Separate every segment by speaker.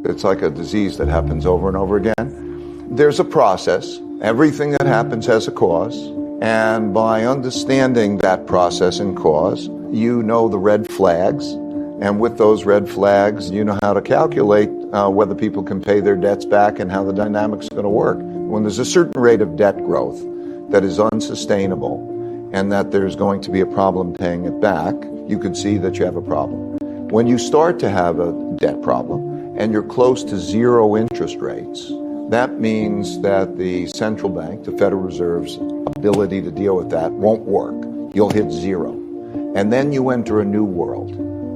Speaker 1: It's like a disease that happens over and over again. There's a process. Everything that happens has a cause. And by understanding that process and cause, you know the red flags. And with those red flags, you know how to calculate whether people can pay their debts back and how the dynamic's going to work. When there's a certain rate of debt growth that is unsustainable and that there's going to be a problem paying it back, you could see that you have a problem. When you start to have a debt problem and you're close to zero interest rates, that means that the central bank, the Federal Reserve's ability to deal with that won't work. You'll hit zero. And then you enter a new world.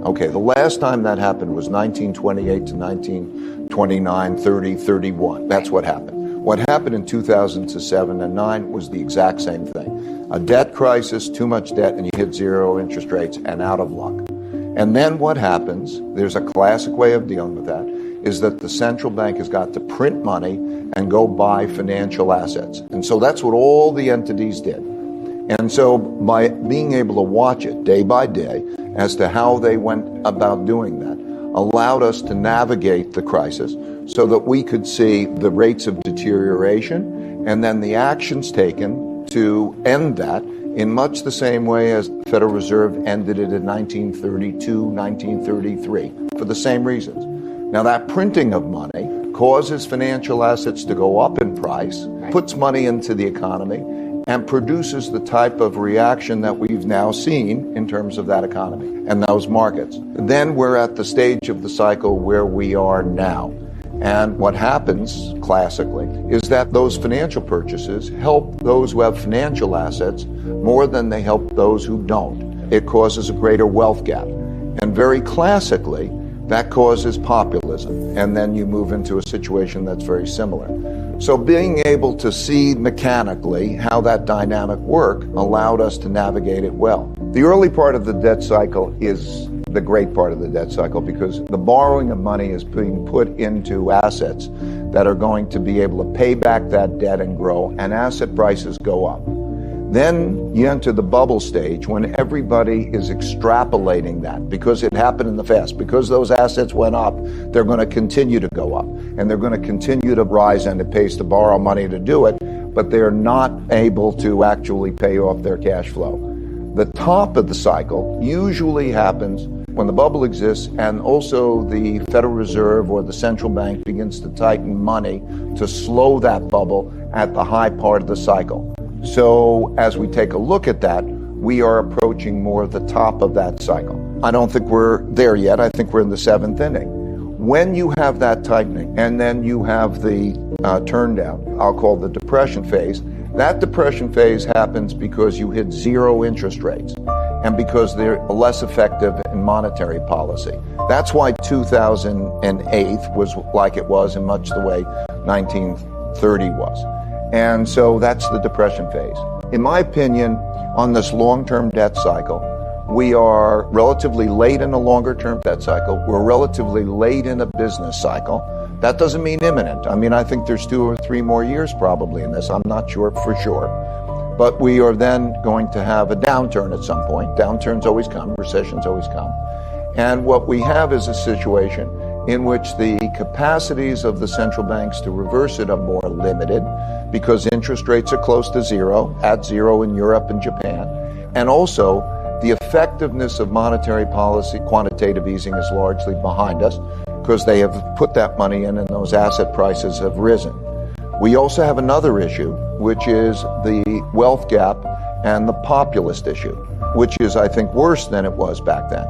Speaker 1: Okay, the last time that happened was 1928 to 1929, 30, 31. That's what happened. What happened in 2007 and 9 was the exact same thing. A debt crisis, too much debt, and you hit zero interest rates and out of luck. And then what happens, there's a classic way of dealing with that, is that the central bank has got to print money and go buy financial assets. And so that's what all the entities did. And so by being able to watch it day by day as to how they went about doing that, allowed us to navigate the crisis so that we could see the rates of deterioration and then the actions taken to end that in much the same way as the Federal Reserve ended it in 1932, 1933, for the same reasons. Now that printing of money causes financial assets to go up in price, puts money into the economy, and produces the type of reaction that we've now seen in terms of that economy and those markets. Then we're at the stage of the cycle where we are now. And what happens, classically, is that those financial purchases help those who have financial assets more than they help those who don't. It causes a greater wealth gap. And very classically, that causes populism. And then you move into a situation that's very similar. So being able to see mechanically how that dynamic worked allowed us to navigate it well. The early part of the debt cycle is the great part of the debt cycle because the borrowing of money is being put into assets that are going to be able to pay back that debt and grow, and asset prices go up. Then you enter the bubble stage when everybody is extrapolating that because it happened in the past. Because those assets went up, they're going to continue to go up and they're going to continue to rise, and it pays to borrow money to do it, but they're not able to actually pay off their cash flow. The top of the cycle usually happens when the bubble exists and also the Federal Reserve or the central bank begins to tighten money to slow that bubble at the high part of the cycle. So as we take a look at that, we are approaching more the top of that cycle. I don't think we're there yet. I think we're in the seventh inning. When you have that tightening and then you have the turn down, I'll call the depression phase, that depression phase happens because you hit zero interest rates and because they're less effective in monetary policy. That's why 2008 was like it was in much the way 1930 was. And so that's the depression phase. In my opinion, on this long-term debt cycle, we are relatively late in a longer-term debt cycle. We're relatively late in a business cycle. That doesn't mean imminent. I mean, I think there's 2 or 3 more years probably in this. I'm not sure for sure. But we are then going to have a downturn at some point. Downturns always come. Recessions always come. And what we have is a situation in which the capacities of the central banks to reverse it are more limited because interest rates are close to zero, at zero in Europe and Japan. And also, the effectiveness of monetary policy, quantitative easing, is largely behind us because they have put that money in and those asset prices have risen. We also have another issue, which is the wealth gap and the populist issue, which is, I think, worse than it was back then.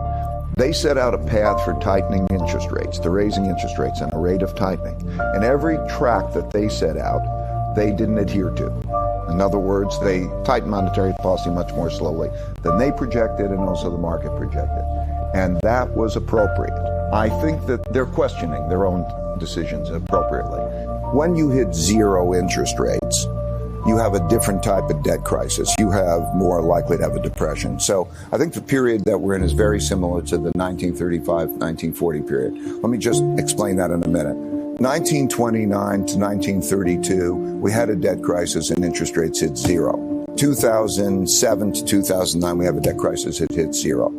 Speaker 1: They set out a path for tightening interest rates, to raising interest rates and a rate of tightening. And every track that they set out, they didn't adhere to. In other words, they tightened monetary policy much more slowly than they projected and also the market projected. And that was appropriate. I think that they're questioning their own decisions appropriately. When you hit zero interest rates, you have a different type of debt crisis. You have more likely to have a depression. So I think the period that we're in is very similar to the 1935-1940 period. Let me just explain that in a minute. 1929 to 1932, we had a debt crisis and interest rates hit zero. 2007 to 2009, we have a debt crisis, it hit zero.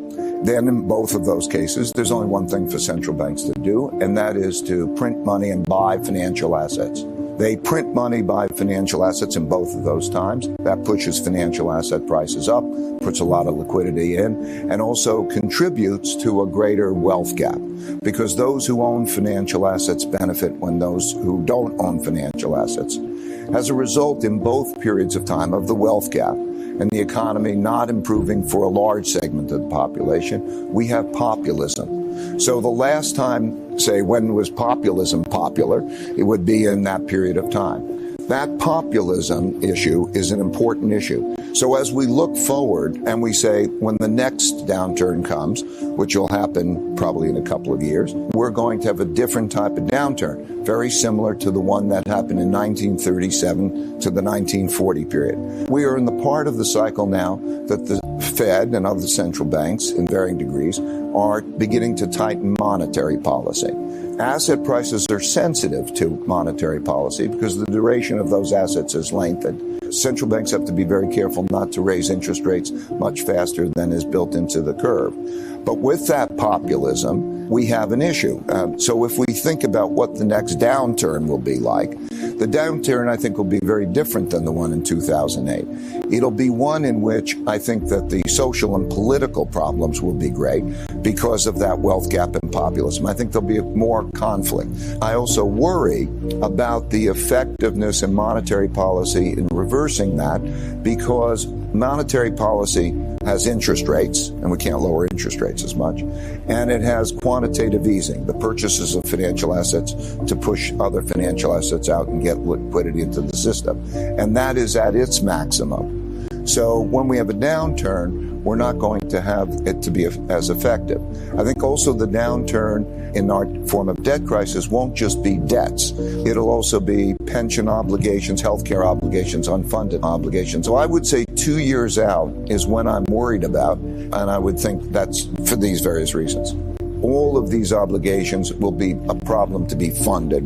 Speaker 1: then in both of those cases, there's only one thing for central banks to do, and that is to print money and buy financial assets. They print money, buy financial assets in both of those times. That pushes financial asset prices up, puts a lot of liquidity in, and also contributes to a greater wealth gap, because those who own financial assets benefit when those who don't own financial assets. As a result, in both periods of time of the wealth gap and the economy not improving for a large segment of the population, we have populism. So the last time, say, when was populism popular, it would be in that period of time. That populism issue is an important issue. So as we look forward and we say, when the next downturn comes, which will happen probably in a couple of years, we're going to have a different type of downturn, very similar to the one that happened in 1937 to the 1940 period. We are in the part of the cycle now that the Fed and other central banks, in varying degrees, are beginning to tighten monetary policy. Asset prices are sensitive to monetary policy because the duration of those assets is lengthened. Central banks have to be very careful not to raise interest rates much faster than is built into the curve. But with that populism, we have an issue. So if we think about what the next downturn will be like, the downturn, I think, will be very different than the one in 2008. It'll be one in which I think that the social and political problems will be great because of that wealth gap and populism. I think there'll be more conflict. I also worry about the effectiveness in monetary policy in reversing that, because monetary policy has interest rates, and we can't lower interest rates as much, and it has quantitative easing, the purchases of financial assets to push other financial assets out and get liquidity into the system. And that is at its maximum. So when we have a downturn, we're not going to have it to be as effective. I think also the downturn in our form of debt crisis won't just be debts. It'll also be pension obligations, healthcare obligations, unfunded obligations. So I would say 2 years out is when I'm worried about, and I would think that's for these various reasons. All of these obligations will be a problem to be funded.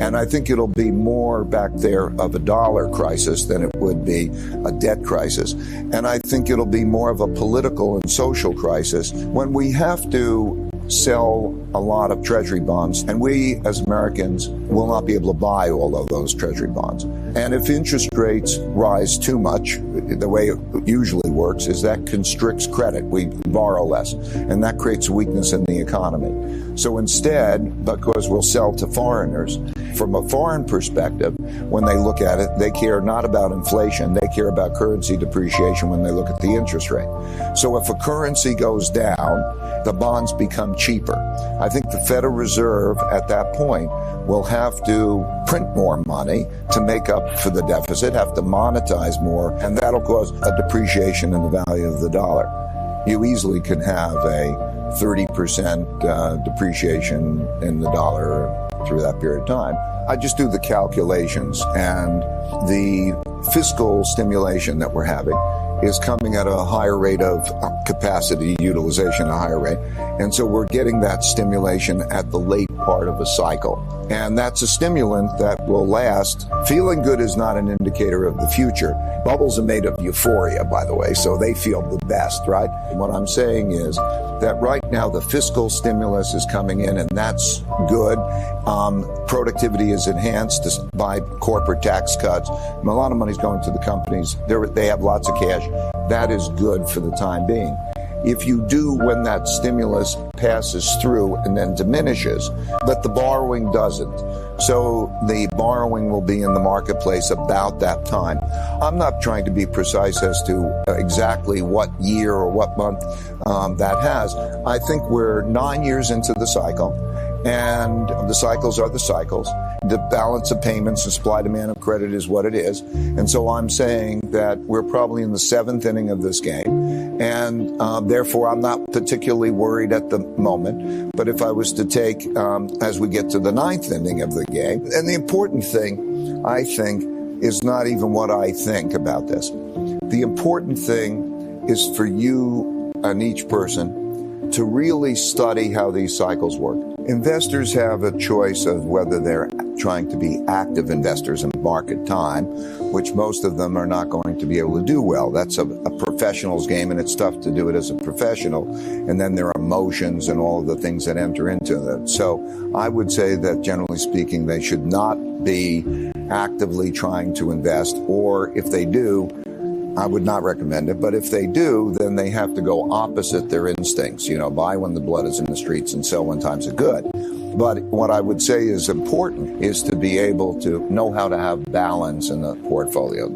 Speaker 1: And I think it'll be more back there of a dollar crisis than it would be a debt crisis. And I think it'll be more of a political and social crisis when we have to sell a lot of treasury bonds, and we as Americans will not be able to buy all of those treasury bonds. And if interest rates rise too much, the way it usually works is that constricts credit. We borrow less, and that creates weakness in the economy. So instead, because we'll sell to foreigners, from a foreign perspective, when they look at it, they care not about inflation, they care about currency depreciation when they look at the interest rate. So if a currency goes down, the bonds become cheaper. I think the Federal Reserve at that point will have to print more money to make up for the deficit, have to monetize more, and that'll cause a depreciation in the value of the dollar. You easily can have a 30% depreciation in the dollar through that period of time. I just do the calculations, and the fiscal stimulation that we're having is coming at a higher rate of capacity utilization, a higher rate. And so we're getting that stimulation at the late part of a cycle. And that's a stimulant that will last. Feeling good is not an indicator of the future. Bubbles are made of euphoria, by the way, so they feel the best, right? And what I'm saying is that right now the fiscal stimulus is coming in, and that's good. Productivity is enhanced by corporate tax cuts. A lot of money's going to the companies. They have lots of cash. That is good for the time being. If you do, when that stimulus passes through and then diminishes, but the borrowing doesn't. So the borrowing will be in the marketplace about that time. I'm not trying to be precise as to exactly what year or what month that has. I think we're 9 years into the cycle, and the cycles are the cycles. The balance of payments and supply-demand of credit is what it is. And so I'm saying that we're probably in the 7th inning of this game. And therefore, I'm not particularly worried at the moment. But if I was to take, as we get to the 9th inning of the game, and the important thing, I think, is not even what I think about this. The important thing is for you and each person to really study how these cycles work. Investors have a choice of whether they're trying to be active investors in market time, which most of them are not going to be able to do well. That's a professional's game, and it's tough to do it as a professional. And then there are emotions and all of the things that enter into it. So I would say that generally speaking, they should not be actively trying to invest, or if they do, I would not recommend it. But if they do, then they have to go opposite their instincts, buy when the blood is in the streets and sell when times are good. But what I would say is important is to be able to know how to have balance in the portfolio.